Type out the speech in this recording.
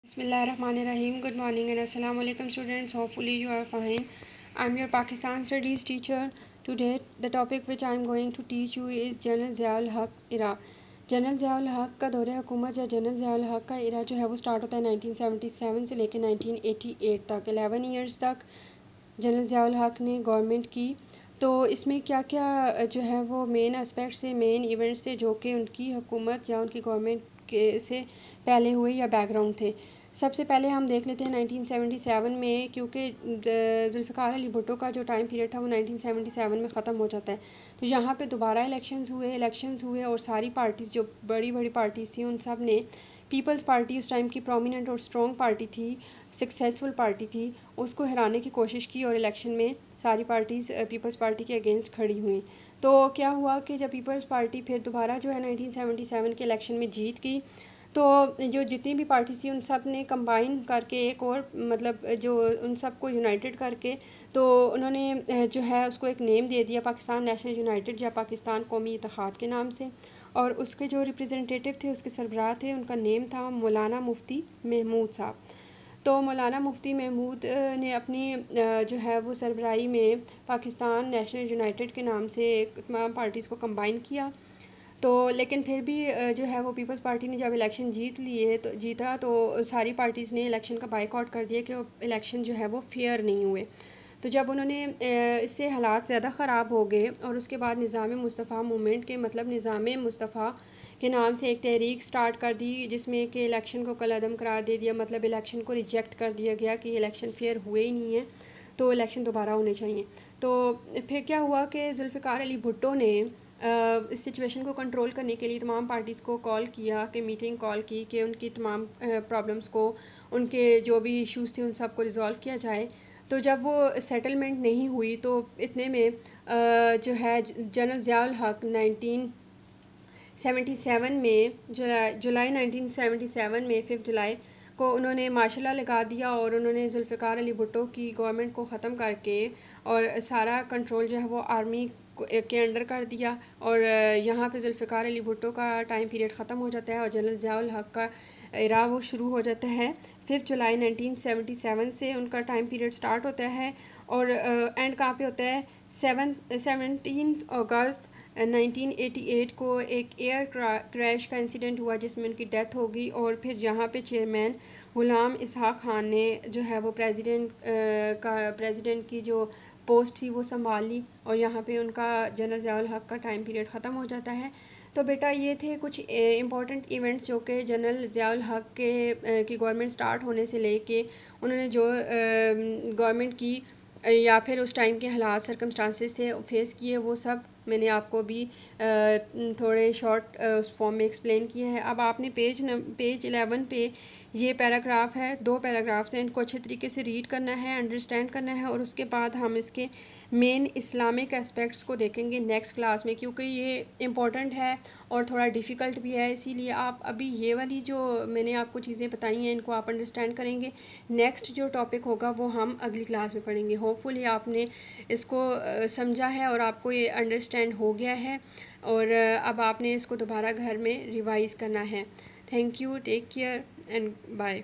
Bismillahirrahmanirrahim. Good morning and assalamu alaikum students. Hopefully you are fine. I'm your Pakistan Studies teacher. Today the topic which I'm going to teach you is general Ziaul हक इरा। General Ziaul हक का दौरे हुकूमत या general Ziaul हक का इरा जो है वो स्टार्ट होता है 1977 से लेकर 1988 तक। 11 ईयर्स तक जनरल ज़ियाउल हक ने गवर्नमेंट की। तो इसमें क्या क्या जो है वो मेन एस्पेक्ट्स से मेन इवेंट्स थे जो कि उनकी हुकूमत या उनकी गवर्नमेंट के से पहले हुए या बैकग्राउंड थे। सबसे पहले हम देख लेते हैं 1977 में, क्योंकि जुल्फ़िकार अली भुट्टो का जो टाइम पीरियड था वो 1977 में ख़त्म हो जाता है। तो यहाँ पे दोबारा इलेक्शंस हुए और सारी पार्टीज़ जो बड़ी बड़ी पार्टीज़ थी उन सब ने, पीपल्स पार्टी उस टाइम की प्रोमिनेंट और स्ट्रॉन्ग पार्टी थी, सक्सेसफुल पार्टी थी, उसको हराने की कोशिश की और इलेक्शन में सारी पार्टीज़ पीपल्स पार्टी के अगेंस्ट खड़ी हुई। तो क्या हुआ कि जब पीपल्स पार्टी फिर दोबारा जो है 1977 के इलेक्शन में जीत गई, तो जो जितनी भी पार्टी थी उन सब ने कंबाइन करके एक और मतलब जो उन सब को यूनाइटेड करके तो उन्होंने जो है उसको एक नेम दे दिया पाकिस्तान नेशनल यूनाइटेड या पाकिस्तान कौमी इत्तेहाद के नाम से। और उसके जो रिप्रेजेंटेटिव थे, उसके सरबराह थे, उनका नेम था मौलाना मुफ्ती महमूद साहब। तो मौलाना मुफ्ती महमूद ने अपनी जो है वो सरबराही में पाकिस्तान नेशनल यूनाइटेड के नाम से तमाम पार्टीज़ को कंबाइन किया। तो लेकिन फिर भी जो है वो पीपल्स पार्टी ने जब इलेक्शन जीता तो सारी पार्टीज़ ने इलेक्शन का बायकॉट कर दिया कि इलेक्शन जो है वो फेयर नहीं हुए। तो जब उन्होंने इससे हालात ज़्यादा ख़राब हो गए और उसके बाद निज़ाम मुस्तफ़ा मूवमेंट के मतलब निज़ाम मुस्तफ़ा के नाम से एक तहरीक स्टार्ट कर दी, जिसमें कि इलेक्शन को कलअदम करार दे दिया, मतलब इलेक्शन को रिजेक्ट कर दिया गया कि इलेक्शन फेयर हुए ही नहीं है, तो इलेक्शन दोबारा होने चाहिए। तो फिर क्या हुआ कि जुल्फ़िकार अली भुट्टो ने इस सिचुएशन को कंट्रोल करने के लिए तमाम पार्टीज़ को कॉल किया कि मीटिंग कॉल की कि उनकी तमाम प्रॉब्लम्स को, उनके जो भी इश्यूज़ थे उन सब को रिज़ॉल्व किया जाए। तो जब वो सेटलमेंट नहीं हुई तो इतने में जो है जनरल ज़ियाउल हक 1977 में जुलाई 1977 में 5 जुलाई को उन्होंने मार्शल लॉ लगा दिया और उन्होंने जुल्फ़िकार अली भुट्टो की गवर्नमेंट को ख़त्म करके और सारा कंट्रोल जो है वो आर्मी के अंडर कर दिया। और यहाँ पे जुल्फ़िकार अली भुट्टो का टाइम पीरियड ख़त्म हो जाता है और जनरल ज़ियाउल हक का इरा वो शुरू हो जाता है। फिर जुलाई 1977 से उनका टाइम पीरियड स्टार्ट होता है और एंड कहाँ पे होता है 17 अगस्त 1988 को एक एयर क्रैश का इंसिडेंट हुआ जिसमें उनकी डेथ हो गई। और फिर यहाँ पे चेयरमैन ग़ुलाम इसहाक़ खान ने जो है वो प्रेसिडेंट की जो पोस्ट थी वो संभाल ली और यहाँ पे उनका जनरल ज़ियाउल हक का टाइम पीरियड ख़त्म हो जाता है। तो बेटा ये थे कुछ इम्पॉर्टेंट इवेंट्स जो कि जनरल ज़ियाउल हक की गवर्नमेंट स्टार्ट होने से लेके उन्होंने जो गवर्नमेंट की या फिर उस टाइम के हालात सर्कमस्टांसेस थे फेस किए, वो सब मैंने आपको भी थोड़े शॉर्ट उस फॉर्म में एक्सप्लेन किया है। अब आपने पेज 11 पे ये पैराग्राफ है, 2 पैराग्राफ्स हैं, इनको अच्छे तरीके से रीड करना है, अंडरस्टैंड करना है और उसके बाद हम इसके मेन इस्लामिक एस्पेक्ट्स को देखेंगे नेक्स्ट क्लास में, क्योंकि ये इम्पॉर्टेंट है और थोड़ा डिफ़िकल्ट भी है। इसीलिए आप अभी ये वाली जो मैंने आपको चीज़ें बताई हैं इनको आप अंडरस्टैंड करेंगे। नेक्स्ट जो टॉपिक होगा वो हम अगली क्लास में पढ़ेंगे। होपफुली आपने इसको समझा है और आपको ये अंडरस्टैंड हो गया है और अब आपने इसको दोबारा घर में रिवाइज़ करना है। Thank you, take care and bye.